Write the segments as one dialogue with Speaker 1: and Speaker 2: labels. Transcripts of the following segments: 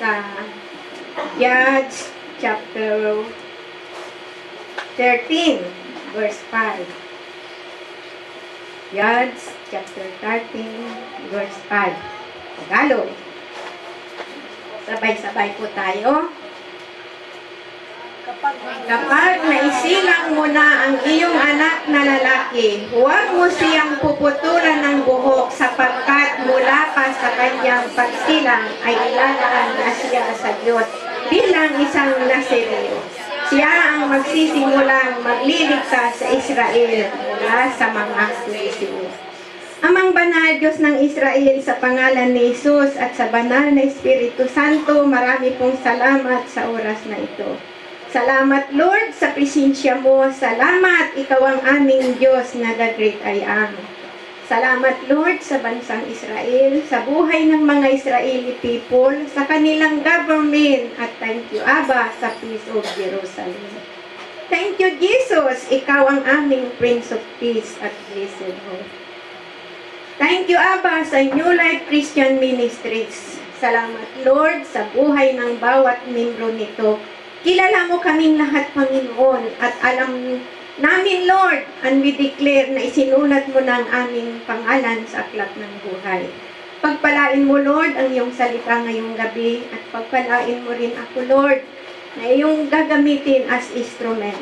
Speaker 1: sa Judges chapter 13, verse 5. Judges chapter 13, verse 5. Tagalog. Sabay-sabay po tayo. Kapag naisilang mo na ang iyong anak na lalaki, huwag mo siyang puputulan ng buhok sapagkat mula pa sa kanyang pagsilang ay ilalaan na siya sa Diyos bilang isang Nazireo. Siya ang magsisimulang magliligtas sa Israel mula sa mga Filisteo. Amang banal Diyos ng Israel, sa pangalan ni Jesus at sa banal na Espiritu Santo, marami pong salamat sa oras na ito. Salamat, Lord, sa presensya mo. Salamat, ikaw ang aming Diyos na the great I am. Salamat, Lord, sa bansang Israel, sa buhay ng mga Israeli people, sa kanilang government, at thank you, Abba, sa peace of Jerusalem. Thank you, Jesus, ikaw ang aming Prince of Peace at Blessed Hope. Thank you, Abba, sa New Life Christian Ministries. Salamat, Lord, sa buhay ng bawat membro nito. Kilala mo kaming lahat, Panginoon, at alam namin, Lord, and we declare na isinulat mo na ang aming pangalan sa aklat ng buhay. Pagpalain mo, Lord, ang iyong salita ngayong gabi, at pagpalain mo rin ako, Lord, na iyong gagamitin as instrument.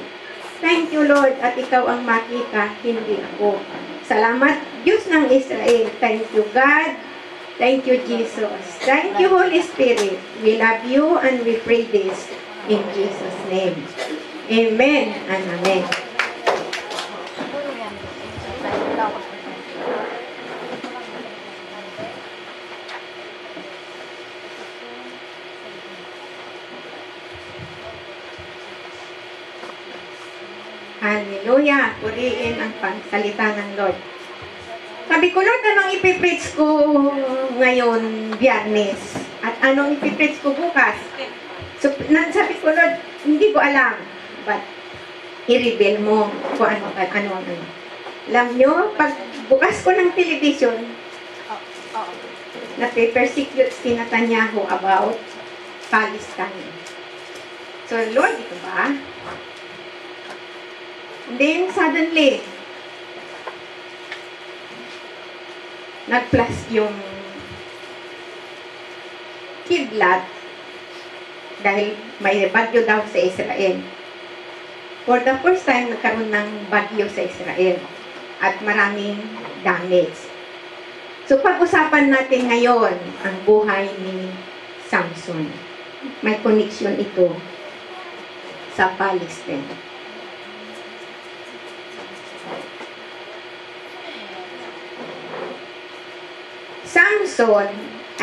Speaker 1: Thank you, Lord, at ikaw ang makita, hindi ako. Salamat, Diyos ng Israel. Thank you, God. Thank you, Jesus. Thank you, Holy Spirit. We love you and we pray this in Jesus' name. Amen and amen. Hallelujah! Purihin ang pagsalita ng Lord. Sabi ko, Lord, anong ipipreach ko ngayon, Biyernes? At anong ipipreach ko bukas? So, sabi ko, Lord, hindi ko alam. But, i-reveal mo kung ano. Alam nyo, pag bukas ko ng television, na-persecute si Netanyahu about Palestine. So, Lord, ito ba? And then, suddenly, nag-plus yung kidlat dahil may bagyo daw sa Israel. For the first time, nagkaroon ng bagyo sa Israel at maraming damage. So, pag-usapan natin ngayon ang buhay ni Samson. May connection ito sa Palestine. Samson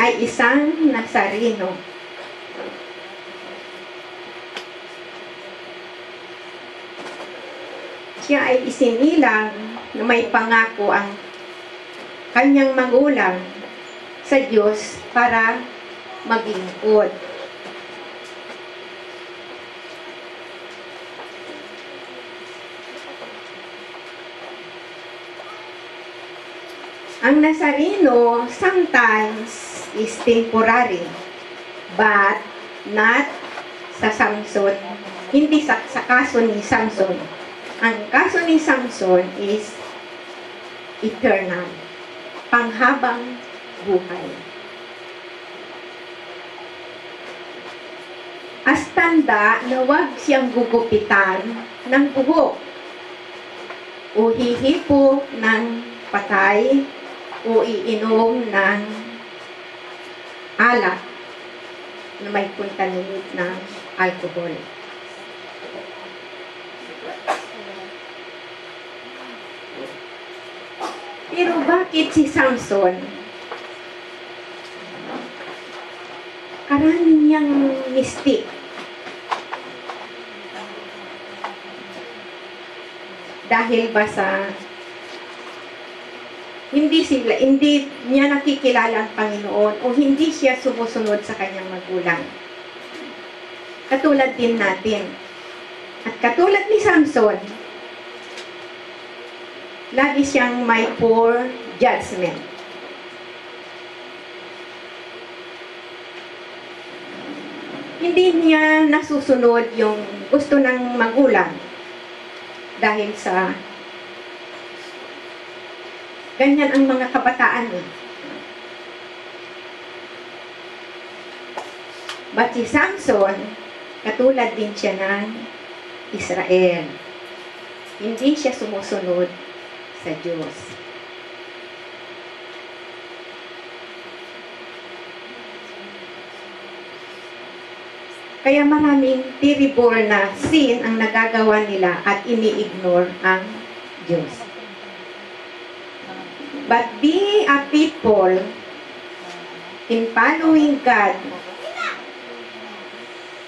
Speaker 1: ay isang Nazareno. Siya ay isinilang na may pangako ang kanyang magulang sa Diyos para maglingkod. Ang Nazareno sometimes is temporary, but not sa Samson. Hindi sa kaso ni Samson. Ang kaso ni Samson is eternal, panghabang buhay. As tanda na huwag siyang gugupitan ng buhok o hihipo ng patay o iinom ng alak na may contaminate ng alcohol. Pero bakit si Samson karami niyang mistake? Dahil ba sa hindi niya nakikilala ang Panginoon o hindi siya sumusunod sa kanyang magulang. Katulad din natin. At katulad ni Samson, lagi siyang may poor judgment. hindi niya nasusunod yung gusto ng magulang dahil sa ganyan ang mga kabataan eh. But si Samson, katulad din siya ng Israel. Hindi siya sumusunod sa Diyos. Kaya maraming terrible na sin ang nagagawa nila at ini-ignore ang Diyos. But be a people in following God,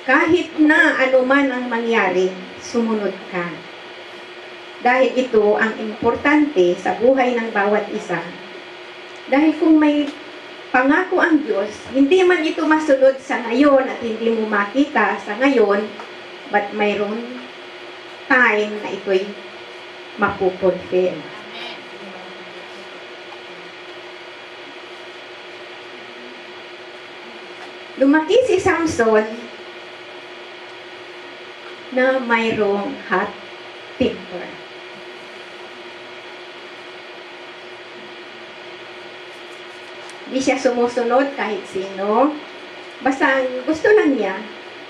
Speaker 1: kahit na anuman ang mangyari, sumunod ka. Dahil ito ang importante sa buhay ng bawat isa. Dahil kung may pangako ang Diyos, hindi man ito masunod sa ngayon at hindi mo makita sa ngayon, but mayroon time na ito'y mapupulfill. Lumaki si Samson na mayroong hot temper. Hindi siya sumusunod kahit sino. Basta gusto lang niya,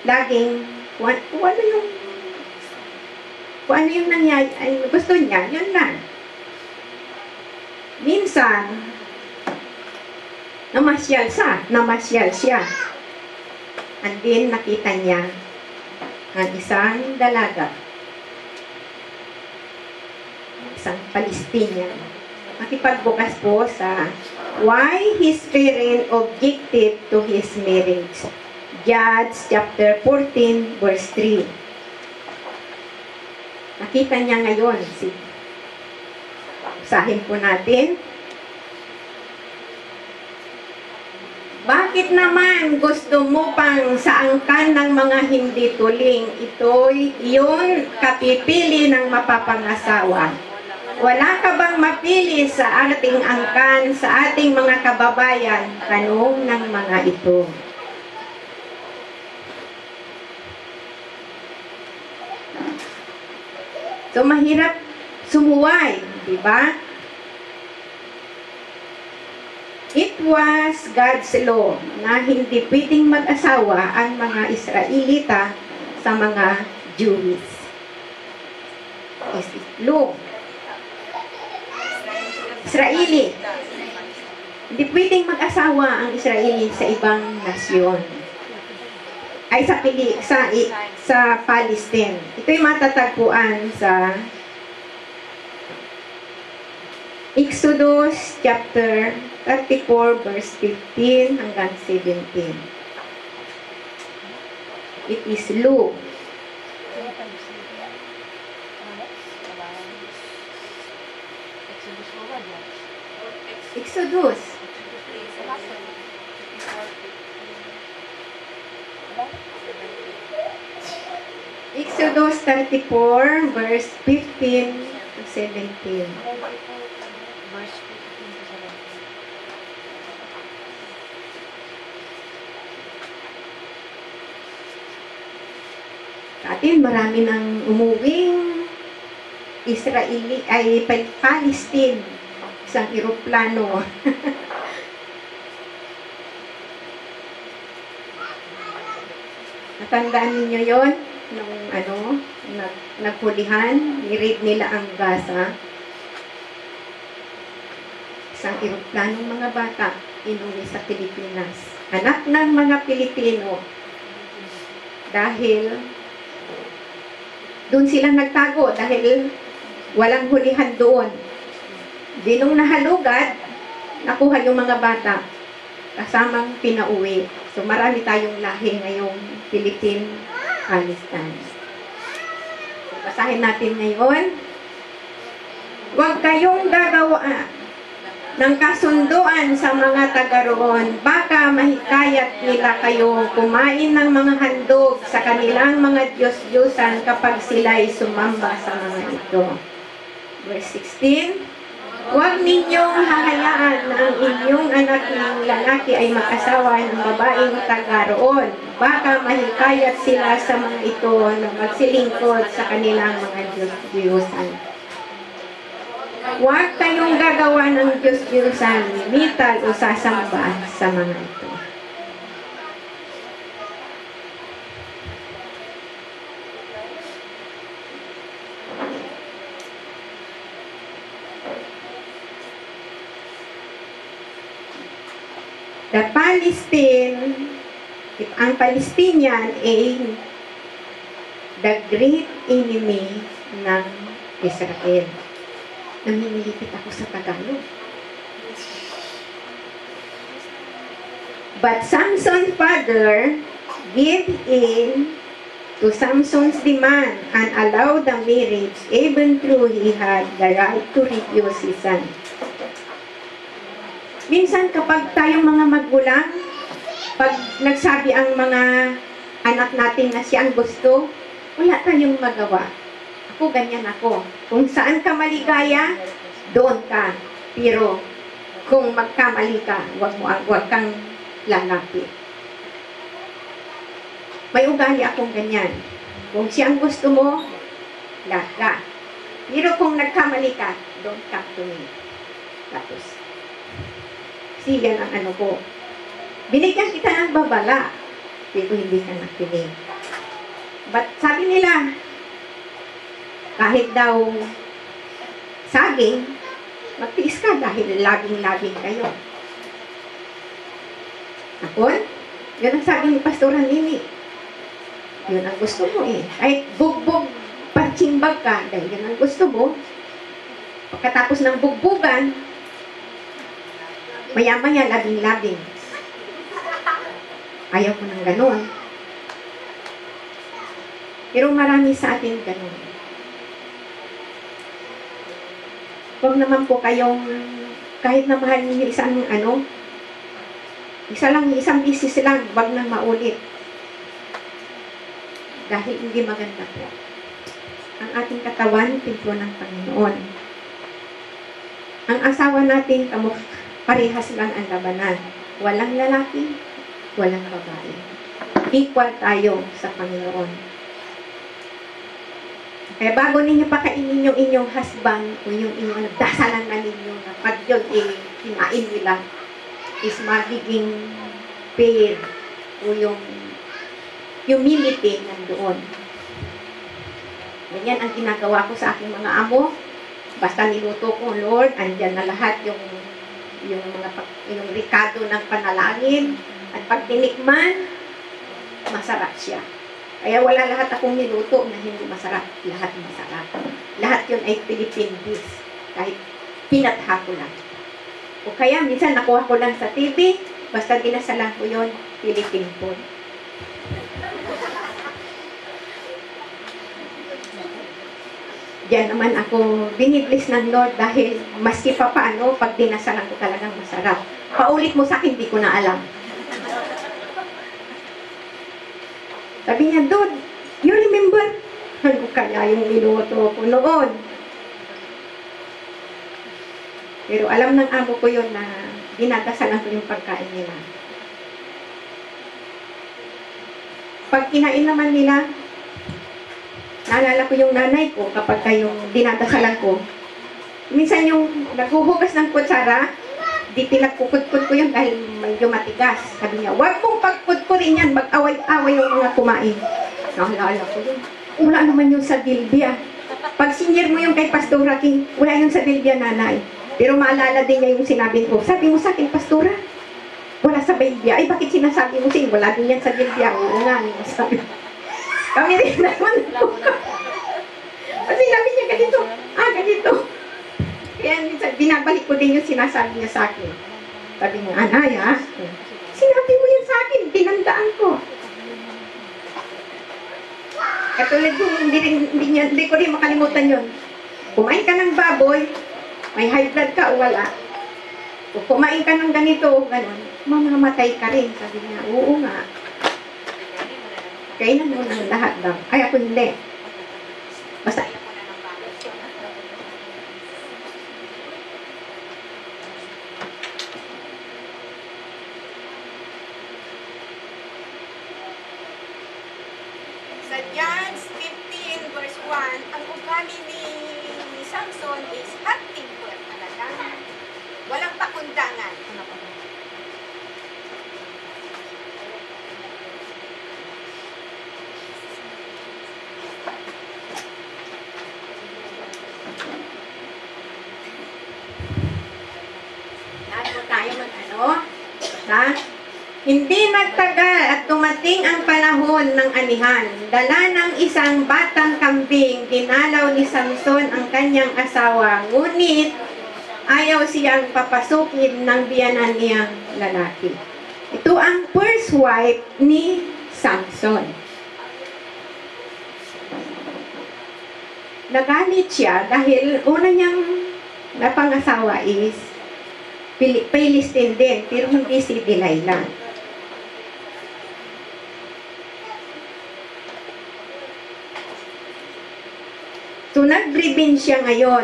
Speaker 1: laging kung ano yung nangyari, gusto niya, yun lang. Minsan, namasyal siya. And then, nakita niya ang isang dalaga, isang Palestinian. Makipagbukas po sa why his parent objected to his marriage. Judges chapter 14 verse 3. Nakita niya ngayon. Usahin po natin. Bakit naman gusto mo pang saangkan ng mga hindi tuling? Ito'y iyon kapipili ng mapapangasawa. Wala ka bang mapili sa ating angkan, sa ating mga kababayan? Tanong ng mga ito. So, mahirap sumuway, di ba? It was God's law na hindi pwedeng mag-asawa ang mga Israelita sa mga Jews. It's law. Israeli. Hindi pwedeng mag-asawa ang Israeli sa ibang nasyon. Ay sa Palestine. Ito'y matatagpuan sa Exodus chapter 34 verse 15 hanggang 17. It is law. Exodus. Exodus 34 verse 15 to 17. Sa atin, marami nang umuwing Israeli, ay Palestine, isang eroplano. Natandaan ninyo yon nung nagpulihan, ni-raid nila ang Gaza. Isang eroplanong mga bata inuwi sa Pilipinas. Anak ng mga Pilipino. Dahil doon sila nagtago dahil walang hulihan doon. Di nung nahalugad, nakuha yung mga bata kasamang pinauwi. So marami tayong lahi ngayong Philippine Palestine. So, basahin natin ngayon. Huwag kayong gagawa ng kasunduan sa mga taga roon. Baka mahikayat nila kayo kumain ng mga handog sa kanilang mga Diyos-Diyosan kapag sila'y sumamba sa mga ito. Verse 16. Huwag ninyong hahayaan na ang inyong anak ng lalaki ay mag-asawa ng babaeng taga-roon. Baka mahikayat sila sa mga ito na magsilingkod sa kanilang mga Diyos-Diyosan. Huwag kayong gagawa ng Diyos-Diyosan, limital o sasamba sa mga ito. Ang Palestinian ay the great enemy ng Israel. Namimilipit ako sa Tagalog. But Samson's father gave in to Samson's demand and allowed the marriage even though he had the right to refuse his son. Minsan kapag tayong mga magulang, pag nagsabi ang mga anak natin na siya ang gusto, wala tayong magawa. Ako, ganyan ako. Kung saan ka maligaya, doon ka. Pero kung magkamali ka, wag kang lalapit. May ugali akong ganyan. Kung siya ang gusto mo, lahat. Pero kung nagkamali ka, don't come to me. Tapos, yan ang ano ko. Binigyan kita ng babala, pero hindi ka nakinig. But sabi nila, kahit daw saging, magtiis ka dahil laging-laging kayo. Ako, yun ang sabi ni Pastora Nini. Yun ang gusto mo eh. Kahit bugbog, pantsimbag ka, dahil yun ang gusto mo. Pagkatapos ng bugbugan, maya-maya, labing-labing. Ayaw ko ng ganon. Pero marami sa atin ganon. Huwag naman po kayong, kahit na mahal niyo isang isang bisis lang, wag nang maulit. Dahil hindi maganda po. Ang ating katawan, templo ng Panginoon. Ang asawa natin, parehas lang ang labanan. Walang lalaki, walang babae. Equal tayo sa Panginoon. Kaya bago ninyo pakainin yung inyong husband o yung inyong dasalan na ninyo na pag yun kinain nila is magiging fair o yung humility nandoon. Ganyan ang ginagawa ko sa aking mga amo. Basta niluto ko, Lord, andyan na lahat yung rikado ng panalangin at pag tinikman, masarap siya. Kaya wala lahat akong niluto na hindi masarap. Lahat masarap. Lahat yun ay Philippine dish. Kahit pinatha ko lang. O kaya minsan nakuha ko lang sa TV, basta dinasalan ko yun, Philippine food. Diyan naman ako binibless ng Lord dahil maski pa paano, pag dinasalan ko talagang masarap. Paulit mo sa akin, di ko na alam. Sabi niya, Dude, you remember? Ano kaya yung minuto ko noon? Pero alam ng amo ko yun na dinadasalan ko yung pagkain nila. Pag kinain naman nila, naalala ko yung nanay ko kapag kayong dinadasalan ko. Minsan yung naghuhugas ng kutsara, di pinagkukudkod ko yun dahil medyo matigas. Sabi niya, huwag mong pagkudkurin yan, mag-away-away yung mga kumain. Naalala ko yun. Wala naman yung sa Dilbia. Pag senior mo yung kay Pastora King, wala yung sa Dilbia, nanay. Pero maalala din niya yung sinabi ko, sabi mo sa akin, Pastora, wala sa Dilbia. Ay, bakit sinasabi mo siya? Wala din yan sa Dilbia. Oo nga, sabi. Kami rin naman po. Kasi sabi niya, ganito. Ganito. Kaya minsan, binabalik ko din yung sinasabi niya sa akin. Sabi niya, Anay, sinabi mo yan sa akin, tinandaan ko. Katulad yung, hindi ko rin makalimutan yun. Kumain ka ng baboy, may high blood ka o wala. Kung kumain ka ng ganito, gano'n, mamamatay ka rin. Sabi niya, oo nga. Kainan mo ng lahat daw. Ay, ako hindi. Basta. Sa Judges 15 verse 1, ang ugali ni Samson is hot temper talaga. Walang pakundangan. Lahat tayo mag-ano? Ha? Hindi nagtagal at dumating ang panahon ng anihan. Dala ng isang batang kambing, dinalaw ni Samson ang kanyang asawa, ngunit ayaw siyang papasukin ng biyanan niyang lalaki. Ito ang first wife ni Samson. Nagalit siya dahil una niyang napangasawa is Philistine din, pero hindi si Delilah. So, nag-revenge siya ngayon.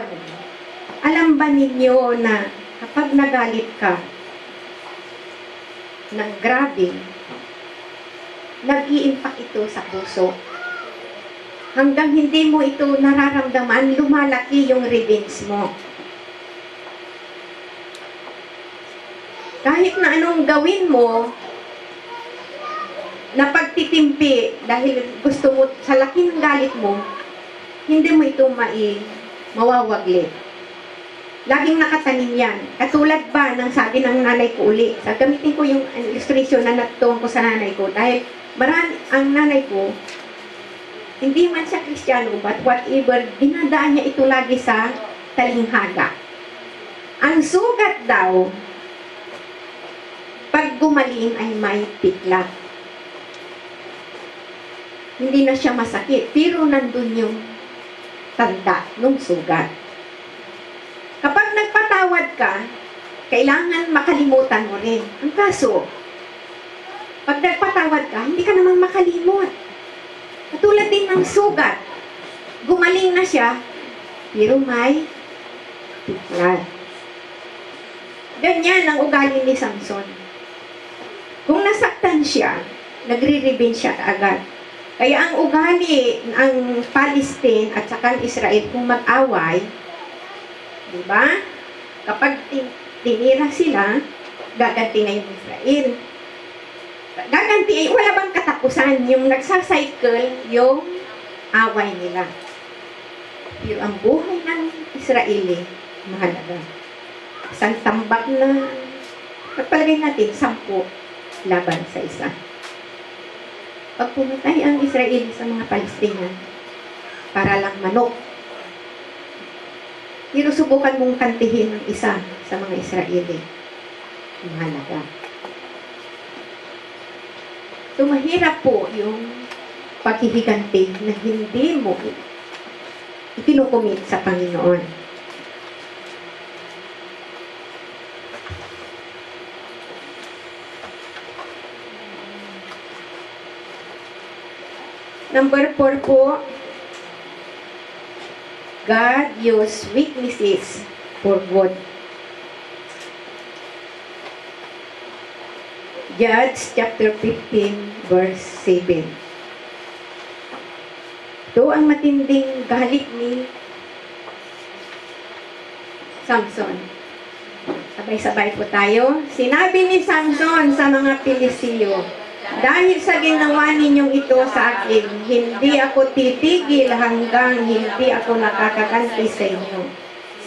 Speaker 1: Alam ba ninyo na kapag nagalit ka ng grabe, nag-i-impact ito sa puso. Hanggang hindi mo ito nararamdaman, lumalaki yung revenge mo. Kahit na anong gawin mo, na pagtitimpi dahil gusto mo, sa laki ng galit mo, hindi mo ito mawawaglit. Laging nakatanim yan. Katulad ba ng sabi ng nanay ko uli. Gamitin ko yung illustration na natutunan ko sa nanay ko. Dahil ang nanay ko, hindi man siya Kristiyano, but whatever, dinadaan niya ito lagi sa talinghaga. Ang sugat daw, pag gumaling ay may piklat. Hindi na siya masakit, pero nandun yung tanda ng sugat. Kapag nagpatawad ka, kailangan makalimutan mo rin. Ang kaso, pag nagpatawad ka, hindi ka naman makalimot. Katulad din ng sugat. Gumaling na siya, pero may piklat. Ganyan ang ugali ni Samson. Kung nasaktan siya, nagre-revenge siya kaagad. Kaya ang ugali ng Palestine at saka Israel kung mag-away, di ba? Kapag tinira sila, gaganti na yung Israel. Gaganti, wala bang katapusan? Yung nagsacycle, yung away nila. Pero ang buhay ng Israeli, mahalaga. Isang tambak na, pagpalagay natin, 10 laban sa isa. Pag pumatay ang Israel sa mga Palestinian, para lang manok, pero subukan mong kantihin ng isa sa mga Israeli. Mahalaga. So, mahirap po yung paghihiganti na hindi mo ikinukumit sa Panginoon. Number 4 po, God used weaknesses for good. Judges chapter 15 verse 7. Ito ang matinding galit ni Samson. Sabay-sabay po tayo. Sinabi ni Samson sa mga Pilisteo, dahil sa ginawa ninyong ito sa akin, hindi ako titigil hanggang hindi ako nakakaganti sa inyo.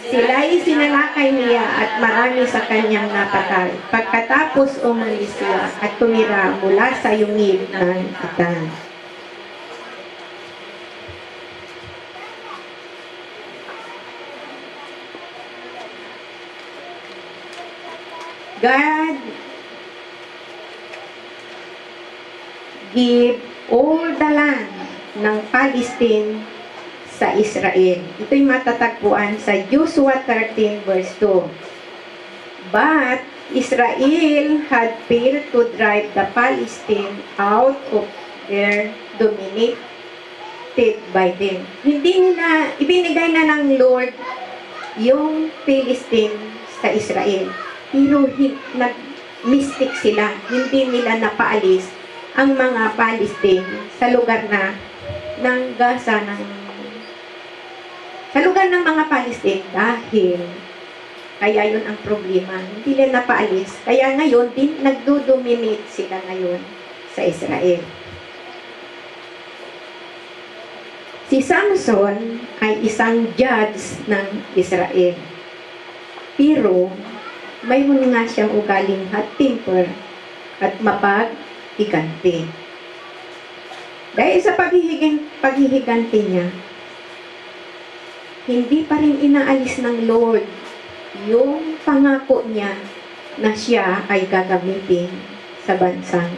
Speaker 1: Sila'y sinalakay niya at marami sa kanyang napatay. Pagkatapos umalis siya at tumira mula sa yungib ng itan. God give all the land ng Palestine sa Israel. Ito'y matatagpuan sa Joshua 13 verse 2. But Israel had failed to drive the Palestine out of their dominated by them. Hindi nila, ibinigay na ng Lord yung Palestine sa Israel. Pero nag-mistake sila. Hindi nila napaalis ang mga Palestine sa lugar na ng Gaza, sa lugar ng mga Palestine dahil kaya yun ang problema. Hindi nila napaalis. Kaya ngayon, nagdo-dominate sila ngayon sa Israel. Si Samson ay isang judge ng Israel. Pero, mayroon nga siyang ugaling hot temper at mapag-higanti. Dahil sa paghihiganti niya, hindi pa rin inaalis ng Lord yung pangako niya na siya ay gagamitin sa bansang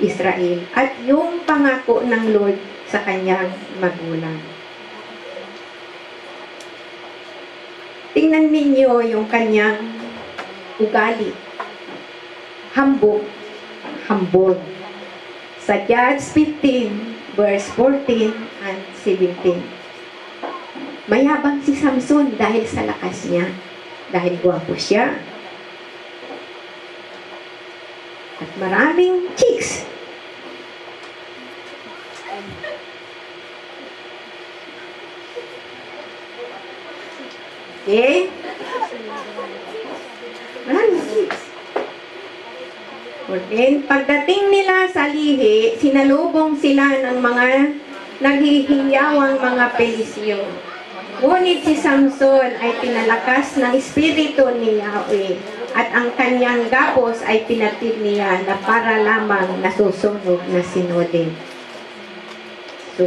Speaker 1: Israel at yung pangako ng Lord sa kanyang magulang. Tingnan ninyo yung kanyang ugali. Hambog. Sa Judges 15, verse 14 and 17. Mayabang si Samson dahil sa lakas niya. Dahil gwapo siya. At maraming chicks. Okay? Maraming chicks. Okay? Pagdating nila sa lihi, sinalubong sila ng mga naghihiyawang mga Pelisyo. Ngunit si Samson ay pinalakas ng espiritu ni Yahweh at ang kanyang gapos ay pinatid niya na para lamang nasusunog na sinodin. So,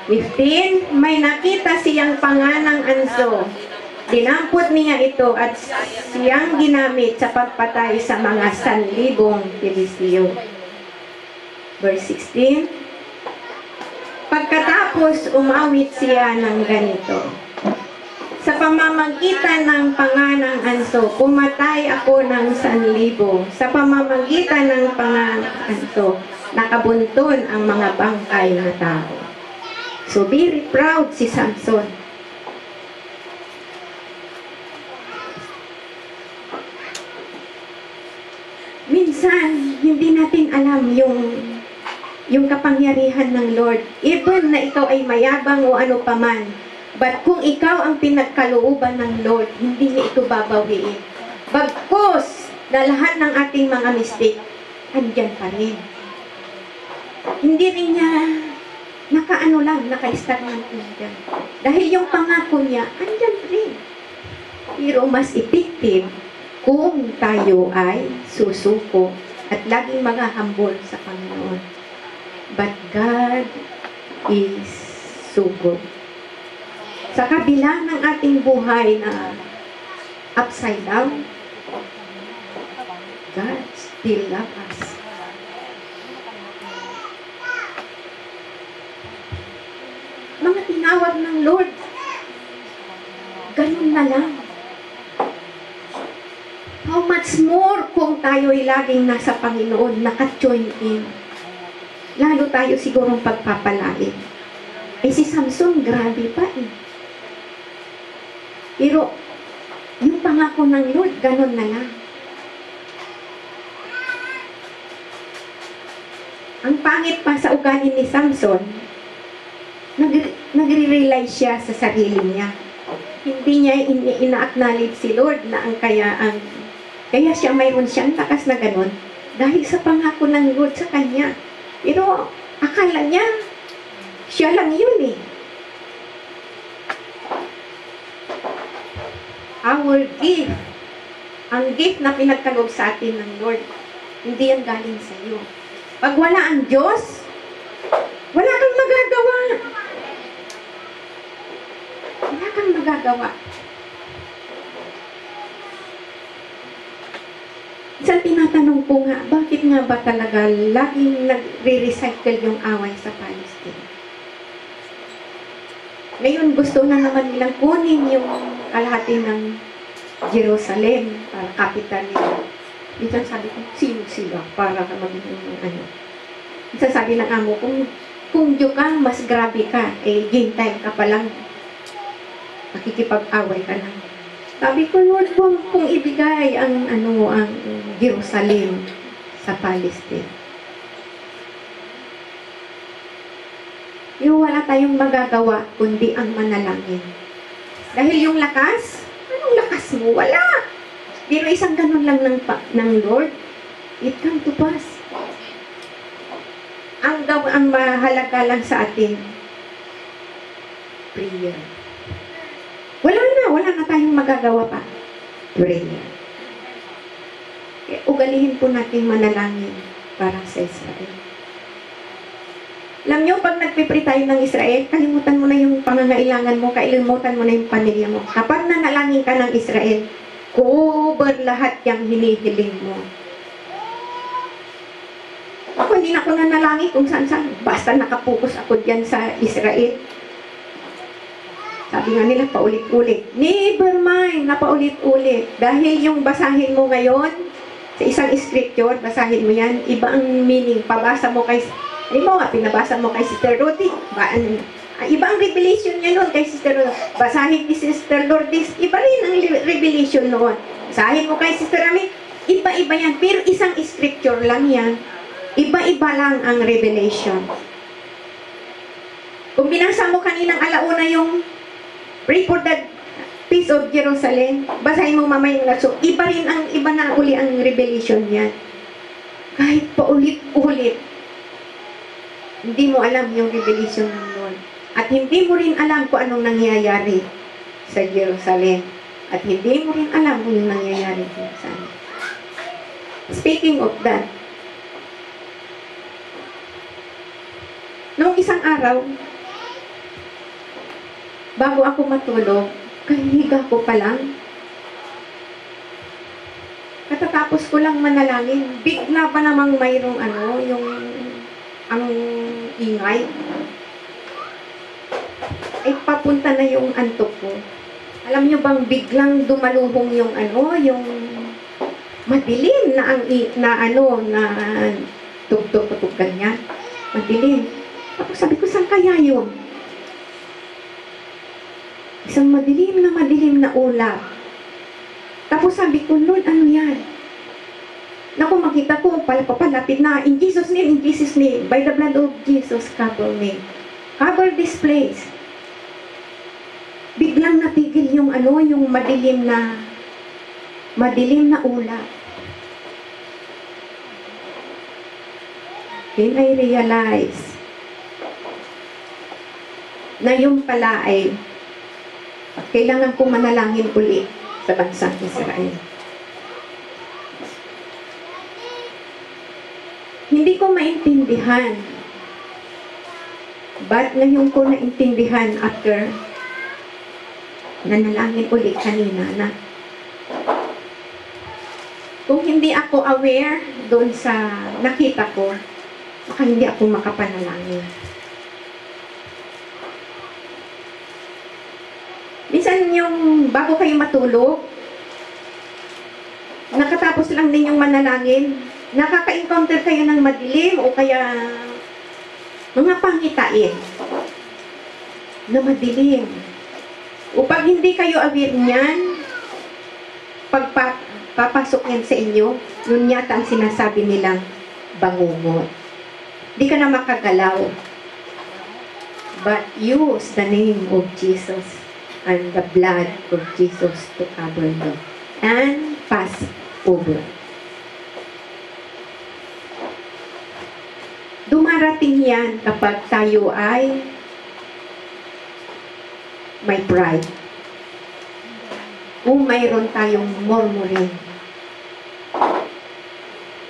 Speaker 1: 15, may nakita siyang panganang anso. Dinampot niya ito at siyang ginamit sa pagpatay sa mga 1,000 Pelisyo. Verse 16, pagkatapos umawit siya ng ganito. Sa pamamagitan ng panganang anso, pumatay ako ng 1,000. Sa pamamagitan ng panganang anso, nakabunton ang mga bangkay na tao. So very proud si Samson. Minsan, hindi natin alam yung kapangyarihan ng Lord. Even na ikaw ay mayabang o ano paman. But kung ikaw ang pinagkalooban ng Lord, hindi niya ito babawiin. Bagkus na lahat ng ating mga mistake, andyan pa rin. Hindi rin niya naka-stagnant lang dyan. Dahil yung pangako niya, andyan rin. Pero mas effective kung tayo ay susuko at laging maghahambol sa Panginoon. But God is so good. Sa kabila ng ating buhay na upside down, God still loves us. Mga tinawag ng Lord, ganun na lang. How much more kung tayo'y laging nasa Panginoon, naka-join in. Lalo tayo sigurong pagpapalain. Eh si Samson, grabe pa eh. Pero, yung pangako ng Lord, ganun na lang. Ang pangit pa sa ugali ni Samson, nagre-realize siya sa sarili niya. Hindi niya ina-acknowledge si Lord na kaya siya mayroon siyang lakas na ganun dahil sa pangako ng Lord sa kanya. Pero akala niya, siya lang yun eh. Our gift, ang gift na pinagkaloob sa atin ng Lord, hindi yan galing sa iyo. Pag wala ang Diyos, wala kang magagawa. Wala kang magagawa. Isang tinatanong ko nga, bakit nga ba talaga laging nagre-recycle yung away sa Palestine? Ngayon, gusto na naman nilang kunin yung kalahati ng Jerusalem para capital nila. Minsan sabi ko, sino sila para maging ano? Minsan sabi ng amo, kung Diyo ka, mas grabe ka, eh, Gentile ka pa lang, makikipag-away ka lang. Sabi ko, Lord, huwag kong ibigay ang Jerusalem sa Palestine. Yung wala tayong magagawa, kundi ang manalangin. Dahil yung lakas, anong lakas mo? Wala! Pero isang ganun lang ng Lord, it come to pass. Ang mahalaga lang sa atin, prayer. Wala na tayong magagawa pa. Prayer. Kaya ugalihin po natin manalangin para sa Israel. Alam nyo, pag nagpipray tayo ng Israel, kalimutan mo na yung pangangailangan mo, kalimutan mo na yung pamilya mo. Kapag nanalangin ka ng Israel, cover lahat yung hinihiling mo. Ako, hindi na ako nanalangin kung saan-saan. Basta nakapokus ako dyan sa Israel. Sabi nga nila, paulit-ulit. Never mind, napaulit-ulit. Dahil yung basahin mo ngayon, sa isang scripture, basahin mo yan, iba ang meaning. Pabasa mo kay, pinabasa mo kay Sister Rudy. Iba ang revelation niya noon kay Sister Rudy. Basahin ni Sister Lourdes, iba rin ang revelation noon. Basahin mo kay Sister Ami, iba-iba yan. Pero isang scripture lang yan. Iba-iba lang ang revelation. Kung binasa mo kaninang alauna yung pray for the peace of Jerusalem, basahin mo mamaya nga. So, iba na uli ang revelation niyan. Kahit paulit-ulit, hindi mo alam yung revelation ng Lord. At hindi mo rin alam kung anong nangyayari sa Jerusalem. At hindi mo rin alam kung anong nangyayari sa Jerusalem. Speaking of that, noong isang araw, bago ako matulog, kahihiga ko pa lang. Katatapos ko lang manalangin, bigla ba namang mayroong ang ingay. Ay papunta na yung antok ko. Alam nyo bang biglang dumaluhong yung yung madilim na tugtog ganyan. Madilim. Tapos sabi ko, saan kaya yun? Isang madilim na ulap. Tapos sabi ko, Lord, ano yan? Naku, makita ko, papalapit na. In Jesus' name, by the blood of Jesus, cover me. Cover this place. Biglang natigil yung yung madilim na ulap. Then I realize na yung pala ay kailangan kong manalangin uli sa bansang Israel. Hindi ko maintindihan. But ngayon ko naintindihan after nanalangin uli kanina na kung hindi ako aware doon sa nakita ko, baka hindi ako makapanalangin. Minsan yung bago kayo matulog, nakatapos lang din yung manalangin, nakaka-encounter kayo ng madilim o kaya mga pangitain na madilim. O pag hindi kayo aware niyan, papasok yan sa inyo, yun yata ang sinasabi nilang bangungot. Di ka na makagalaw. But use the name of Jesus and the blood of Jesus to cover you and pass over. Dumarating yan kapag tayo ay may pride. Kung mayroon tayong murmuring.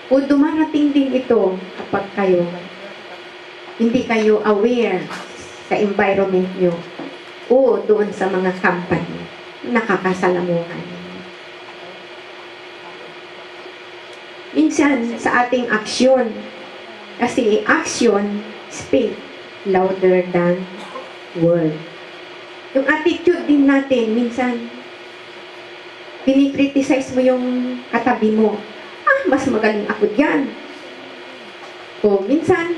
Speaker 1: O dumarating din ito kapag hindi kayo aware sa environment nyo o doon sa mga company nakakasalamuhan. Minsan sa ating aksyon, kasi action speak louder than word. Yung attitude din natin, minsan pinikriticize mo yung katabi mo. Mas magaling ako dyan. O minsan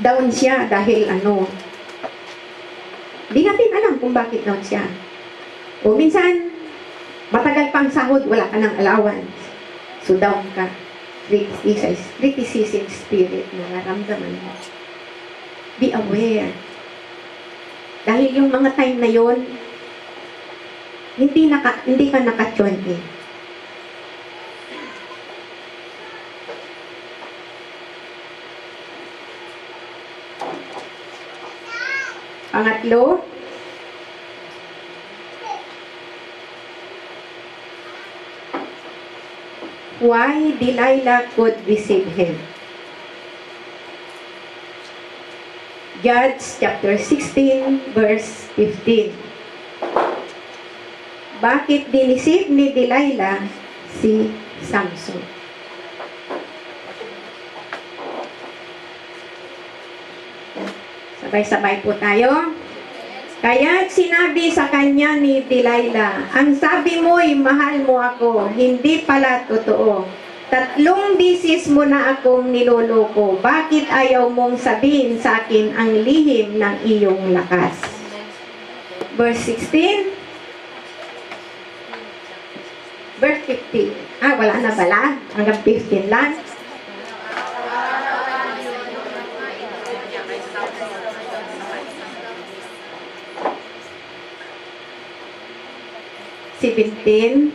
Speaker 1: down siya dahil di natin alam kung bakit down siya. O minsan matagal pang sahod, wala ka ng allowance. So down ka. Criticism spirit na naramdaman mo. Be aware. Dahil yung mga time na yon, hindi ka naka-tune in. Pangatlo, why Delilah could deceive him. Judges chapter 16 verse 15. Bakit dinisip ni Delilah si Samson? Sabay-sabay po tayo. Kaya sinabi sa kanya ni Delilah, ang sabi mo'y mahal mo ako, hindi pala totoo. 3 bisis mo na akong niloloko. Bakit ayaw mong sabihin sa akin ang lihim ng iyong lakas? Verse 16. Verse 15. Wala na pala. Hanggang 15 lang. Seventeen.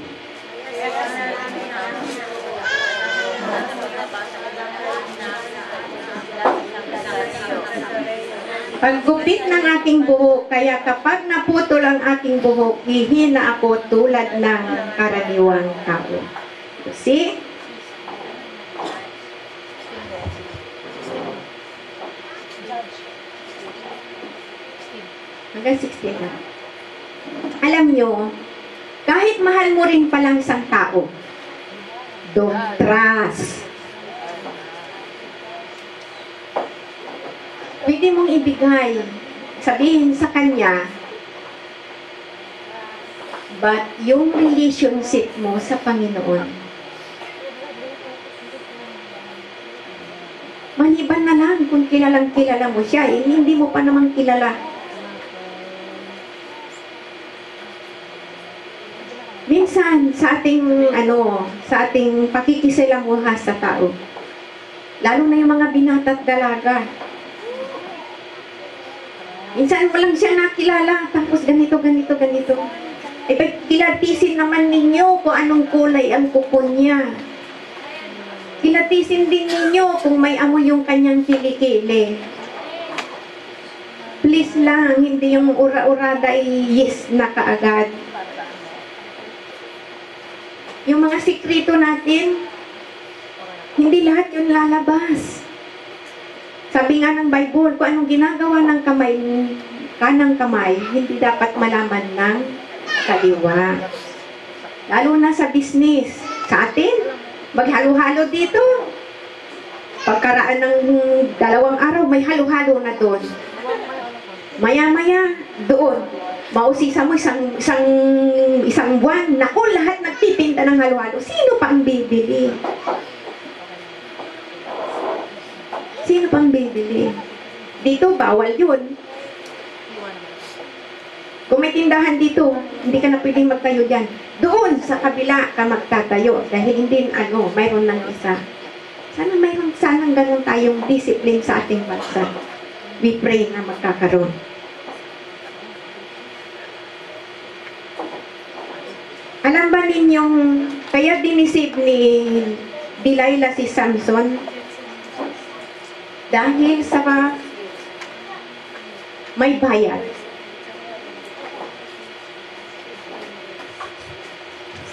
Speaker 1: Paggupit ng aking buhok, kaya kapag naputol ang aking buhok, hihina ako tulad ng karaniwang tao. See? Hanggang 16 na. Alam nyo, kahit mahal mo rin palang isang tao, don't trust. Pwede mong ibigay, sabihin sa kanya, but yung relationship mo sa Panginoon, maliban na lang kung kilala mo siya, hindi mo pa naman kilala. Minsan, sa ating pakikisalamuha sa tao, lalo na yung mga binata at dalaga, minsan mo lang siya nakilala, tapos ganito. Kilatisin naman ninyo kung anong kulay ang kuko niya. Kilatisin din ninyo kung may amoy yung kanyang kilikili. Please lang, hindi yung ura-urada yes na kaagad. Yung mga sikrito natin, hindi lahat yun lalabas. Sabi nga ng Bible, kung anong ginagawa ng kanang kamay, hindi dapat malaman ng kaliwa. Lalo na sa business. Sa atin, maghalo-halo dito. Pagkaraan ng 2 araw, may halo-halo na doon. Maya-maya, doon. Mausisa mo isang buwan. Naku, lahat nagtitinda ng halo-halo. Sino pa ang bibili? Sino pang bibili? Dito, bawal yun. Kung may tindahan dito, hindi ka na pwedeng magtayo dyan. Doon, sa kabila ka magtatayo. Dahil hindi, mayroon ng isa. Sana ganun tayong discipline sa ating bansa. We pray na magkakaroon. Alam ba ninyong, kaya dinisip ni Delilah si Samson? Dahil sa may bayad.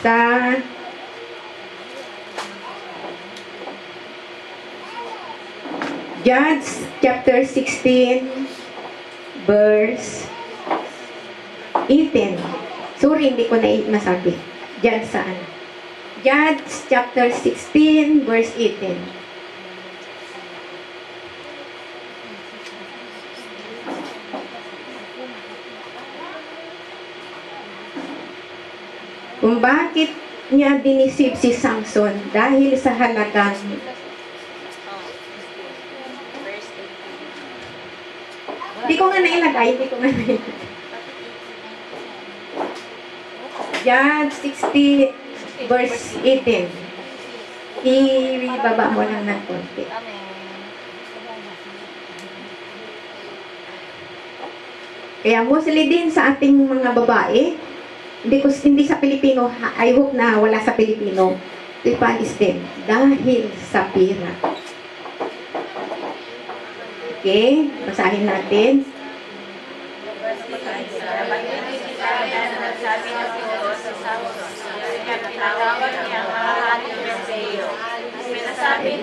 Speaker 1: Sa Judges chapter 16 verse 18. Sorry, hindi ko na masabi. Diyan saan? Judges chapter 16 verse 18. Kung bakit niya dinisip si Samson dahil sa halagang hindi ko nga nailagay. Judge 60 verse 18. Ibaba mo lang ng konti. Kaya mostly din sa ating mga babae, hindi sa Pilipino, I hope na wala sa Pilipino, Lipanistem, dahil sa pira. Okay, basahin natin.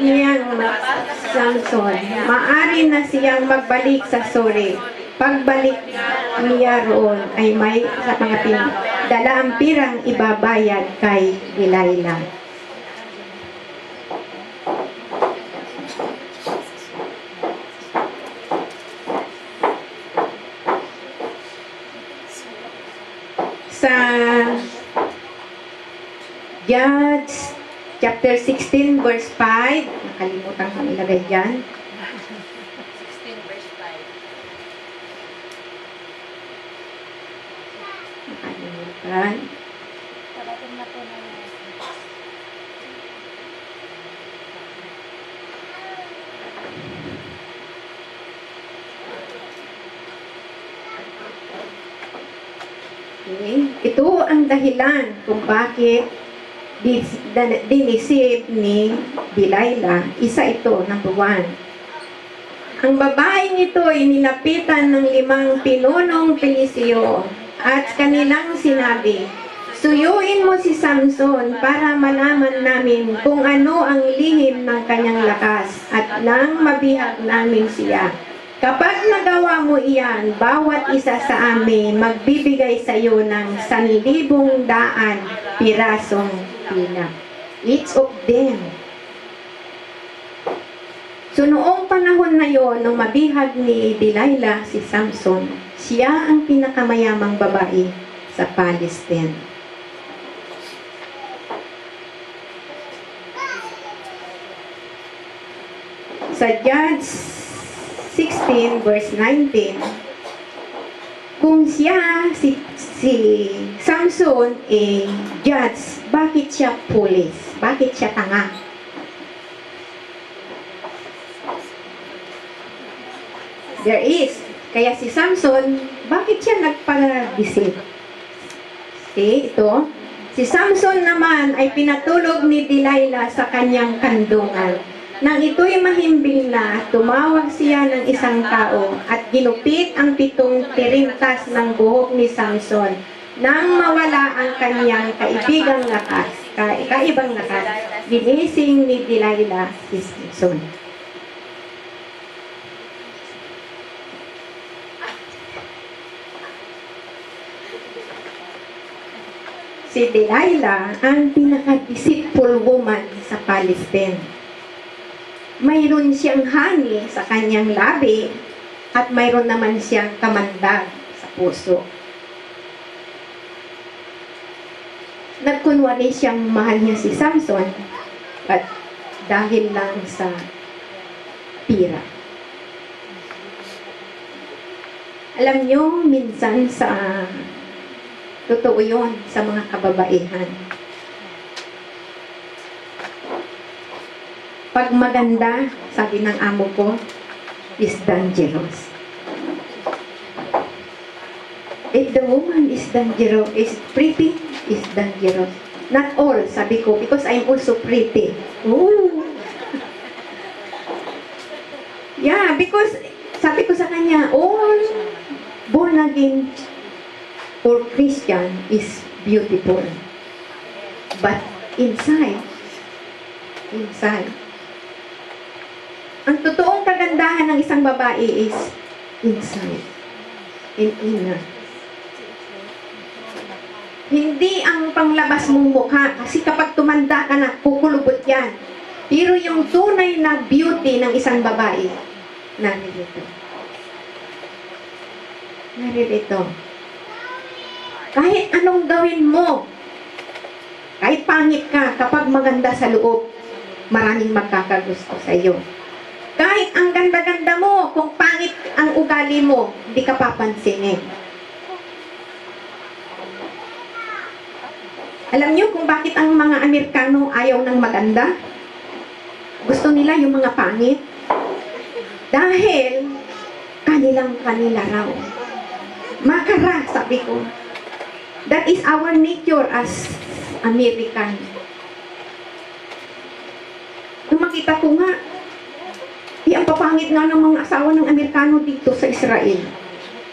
Speaker 1: Niyang Samson, maari na siyang magbalik sa Sore. Pagbalik niya roon ay may sa mga dala ang pirang ibabayad kay Delilah. Sa Judge chapter 16 verse 5, nakalimutan kong ilagay dyan.
Speaker 2: 16 verse 5.
Speaker 1: Nakalimutan.
Speaker 2: Parating na po na
Speaker 1: Okay. Ito ang dahilan kung bakit dinisip ni Delilah. Isa ito, number 1. Ang babaeng ito ay nilapitan ng 5 pinunong Pilisyo at kanilang sinabi, suyuin mo si Samson para malaman namin kung ano ang lihim ng kanyang lakas at nang mabihag namin siya. Kapag nagawa mo iyan, bawat isa sa amin magbibigay sa iyo ng 1,000 pirasong pina. Each of them. So noong panahon na yon, nung mabihag ni Delilah si Samson, siya ang pinakamayamang babae sa Palestine. Sa Judge 16 verse 19, kung siya si Samson judge, bakit siya police? Bakit siya tanga? There is. Kaya si Samson, bakit siya nagpa-deceive? See, ito. Si Samson naman ay pinatulog ni Delilah sa kanyang kandungan. Nang ito'y mahimbing na, tumawag siya ng isang tao at ginupit ang 7 tirintas ng buhok ni Samson nang mawala ang kanyang kaibang lakas, ginising ni Delilah si Samson. Si Delilah ang pinaka-deceitful woman sa Palestine. Mayroon siyang hani sa kanyang labi at mayroon naman siyang kamandag sa puso. Nagkunwari siyang mahal niya si Samson at dahil lang sa pira. Alam niyo, minsan sa totoo yun sa mga kababaihan. Pag maganda, sabi ng amo ko, is dangerous. If the woman is dangerous, is pretty, is dangerous. Not all, sabi ko, because I'm also pretty. Ooh. Yeah, because sabi ko sa kanya, all born again or Christian is beautiful. But inside, ang totoong kagandahan ng isang babae is inside, in inner. Hindi ang panglabas mong mukha, kasi kapag tumanda ka na, kukulubot yan. Pero yung tunay na beauty ng isang babae, naririto. Naririto. Kahit anong gawin mo, kahit pangit ka, kapag maganda sa loob, maraming magkakagusto sa iyo. Kahit ang ganda-ganda mo, kung pangit ang ugali mo, hindi ka papansinin. Alam niyo kung bakit ang mga Amerikano ayaw ng maganda? Gusto nila yung mga pangit? Dahil kanila raw. Makara, sabi ko. That is our nature as American. Nung makita ko nga, ang papangit nga ng mga asawa ng Amerikano dito sa Israel.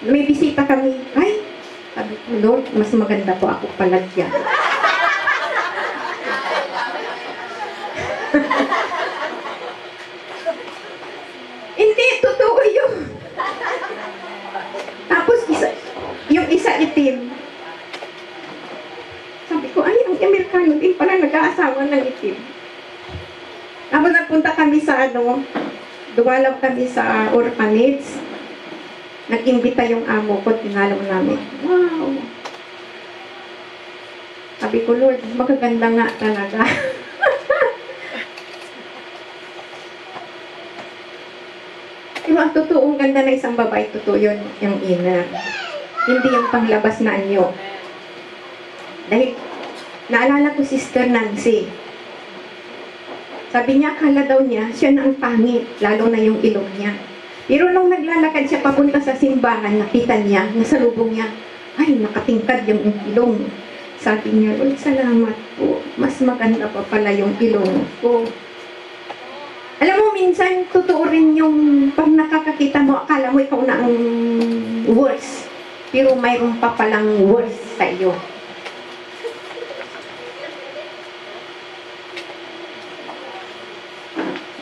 Speaker 1: May bisita kami. Ay, sabi ko, Lord, mas maganda po ako pala dyan. Hindi, totoo yun. Tapos, yung isa itim. Sabi ko, ay, ang Amerikano din pala nag-aasawa ng itim. Tapos nagpunta kami sa dumalaw kami sa orphanage. Nag-imbita yung amo ko, tinalaw namin. Wow! Sabi ko, Lord, magaganda nga talaga. Pero ang totoong ganda ng isang babae, totoo yun, yung inner. Hindi yung panglabas na anyo. Dahil, naalala ko Sister Nancy. Sabi niya, akala daw niya, siya na ang pangit, lalo na yung ilong niya. Pero nung naglalakad siya papunta sa simbahan, nakita niya, nasalubong niya, ay, nakatingkad yung ilong. Sabi niya, Lord, salamat po. Mas maganda pa pala yung ilong ko. Alam mo, minsan, totoo rin yung pag nakakakita mo, akala mo ikaw na ang worst. Pero mayroon pa palang worst sa iyo.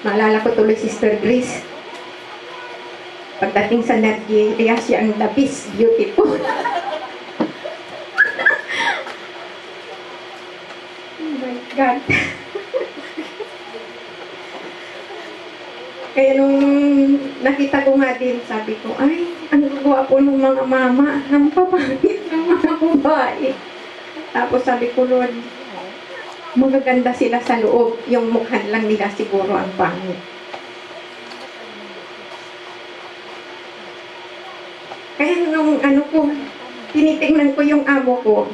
Speaker 1: Maalala ko tuloy Sister Grace. Pagdating sa Nigeria, siya ang the best, beautiful. Oh my God. Kaya nung nakita ko nga din, sabi ko, ay, ang gagawa po ng mga mama, ang papangit ng mga babae. Tapos sabi ko, Lord, magaganda sila sa loob, yung mukhan lang nila siguro ang pangit. Kaya nung tinitingnan ko yung amo ko,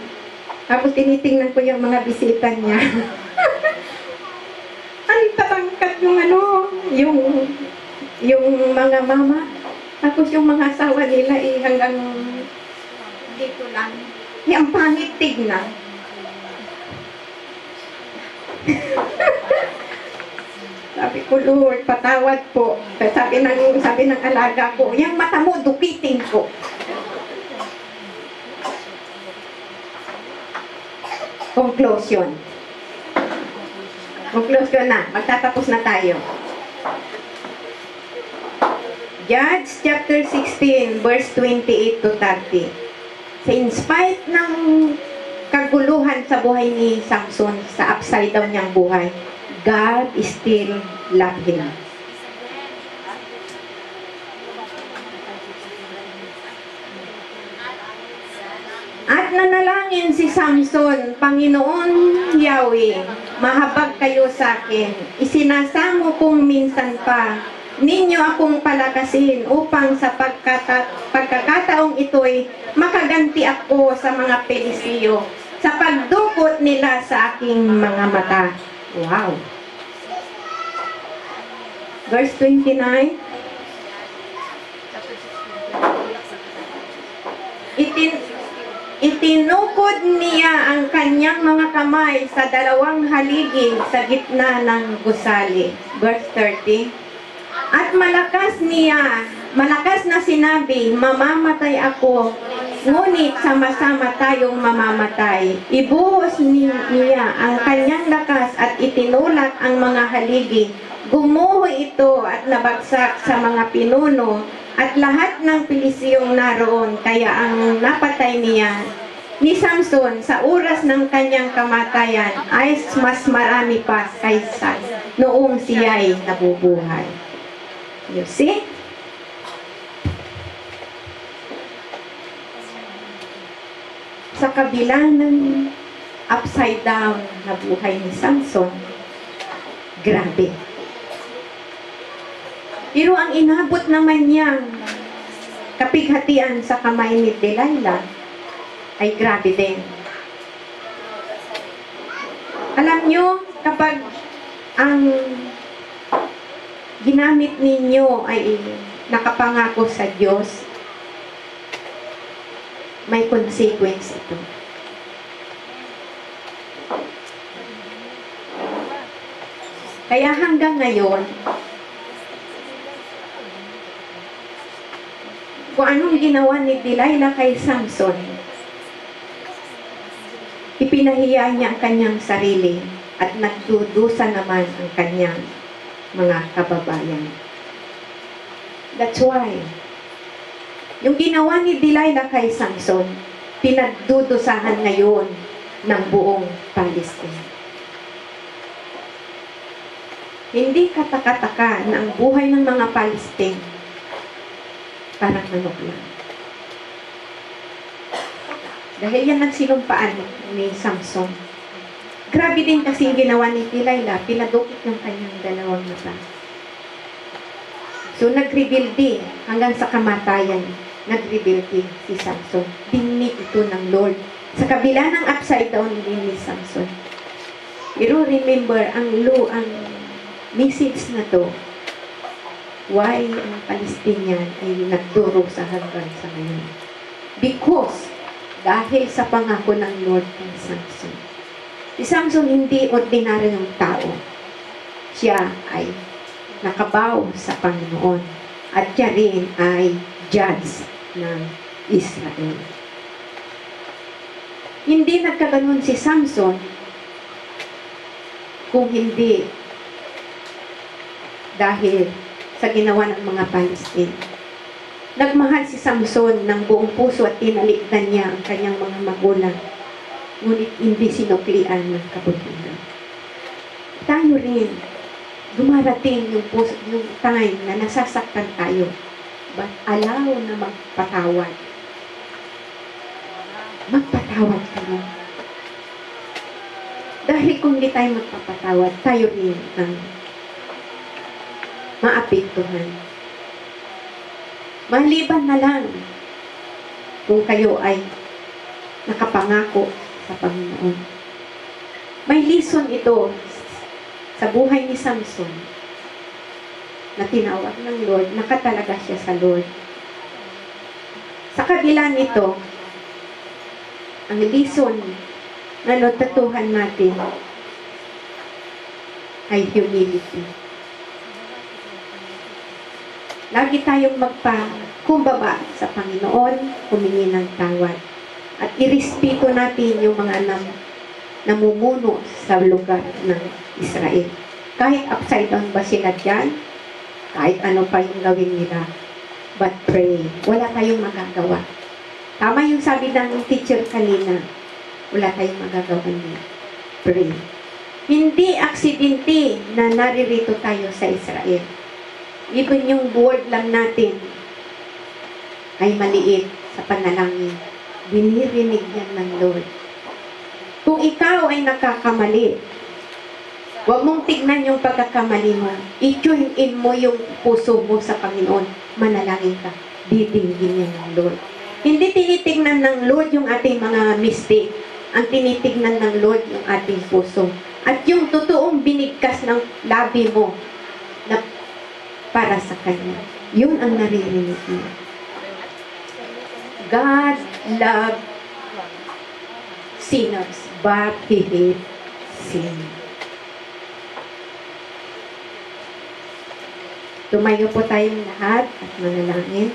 Speaker 1: tapos tinitingnan ko yung mga bisita niya. Ang tatangkat yung mga mama. Tapos yung mga asawa nila hanggang dito lang. Ang pangit tignan. Sabi ko, Lord, patawad po. Sabi ng alaga ko, yung mata mo, dupitin ko. Conclusion na. Magtatapos na tayo. Judge chapter 16, verse 28 to 30. So, in spite ng kaguluhan sa buhay ni Samson, sa upside down niyang buhay, God still loved him. At nanalangin si Samson, Panginoon Yahweh, mahabag kayo sa akin. Isinasamo kong minsan pa, ninyo akong palakasin upang sa pagkakataong ito'y makaganti ako sa mga Pelisiyo sa pagdukot nila sa aking mga mata. Wow! Verse 29. Itinukod niya ang kanyang mga kamay sa dalawang haligi sa gitna ng gusali. Verse 30. At malakas na sinabi, mamamatay ako, ngunit sama-sama tayong mamamatay. Ibuhos niya ang kanyang lakas at itinulak ang mga haligi. Gumuho ito at nabagsak sa mga pinuno at lahat ng Pilisiyong naroon. Kaya ang napatay niya ni Samson sa oras ng kanyang kamatayan ay mas marami pa kaysa noong siya'y nabubuhay. You see? Sa kabila ng upside down na buhay ni Samson, grabe. Pero ang inabot naman niyang kapighatian sa kamay ni Delilah ay grabe din. Alam nyo, kapag ang ginamit ninyo ay nakapangako sa Diyos, may consequence ito. Kaya hanggang ngayon, kung anong ginawa ni Delilah kay Samson, ipinahiya niya ang kanyang sarili at nagdudusa naman ang kanyang mga kababayan. That's why, yung ginawa ni Delilah kay Samson, pinagdudusahan ngayon ng buong Palestine. Hindi kataka-taka na ang buhay ng mga Palestine parang manok lang. Dahil yan ang sinumpaan ni Samson. Grabe din kasi yung ginawa ni Delilah, pinadukit ng kanyang dalawang mata. So nag-reveal din hanggang sa kamatayan, nag-reveal din si Samson. Dinig ito ng Lord. Sa kabila ng upside down din ni Samson. Pero remember, ang message na to, why ang Palestinian ay nagdurusa hanggang sa ngayon. Because, dahil sa pangako ng Lord kay Samson. Si Samson hindi ordinaryong tao. Siya ay nakabaw sa Panginoon. At siya rin ay judge ng Israel. Hindi nagkaganon si Samson kung hindi dahil sa ginawa ng mga Palestine. Nagmahal si Samson ng buong puso at tinalikdan niya ang kanyang mga magulang. Ngunit hindi sinuklian ng kabutihan. Tayo rin, dumarating yung time na nasasaktan tayo. But allow na magpatawad. Magpatawad ka rin. Dahil kung hindi tayo magpapatawad, tayo rin ang maapektuhan. Maliban na lang kung kayo ay nakapangako sa Panginoon. May lesson ito sa buhay ni Samson na tinawag ng Lord, nakatalaga siya sa Lord. Sa kabila nito, ang lesson na natutuhan natin ay humility. Lagi tayong magpakumbaba sa Panginoon, humingi ng tawad. At irespeto natin yung mga namumuno sa lugar ng Israel. Kahit upside down ba sila dyan, kahit ano pa yung gawin nila, but pray. Wala tayong magagawa. Tama yung sabi ng teacher kanina, wala tayong magagawa niya. Pray. Hindi aksidente na naririto tayo sa Israel. Even yung word lang natin ay maliit sa panalangin. Dinirinig yan ng Lord. Kung ikaw ay nakakamali, huwag mong tignan yung pagkakamali mo. I-tune in mo yung puso mo sa Panginoon. Manalangin ka. Didinggin yan ng Lord. Hindi tinitignan ng Lord yung ating mga mistake. Ang tinitignan ng Lord yung ating puso. At yung totoong binigkas ng labi mo na para sa Kanya. Yun ang naririnig mo. God loved sinners, but He hated sin. Tumayo po tayong lahat at manalangin.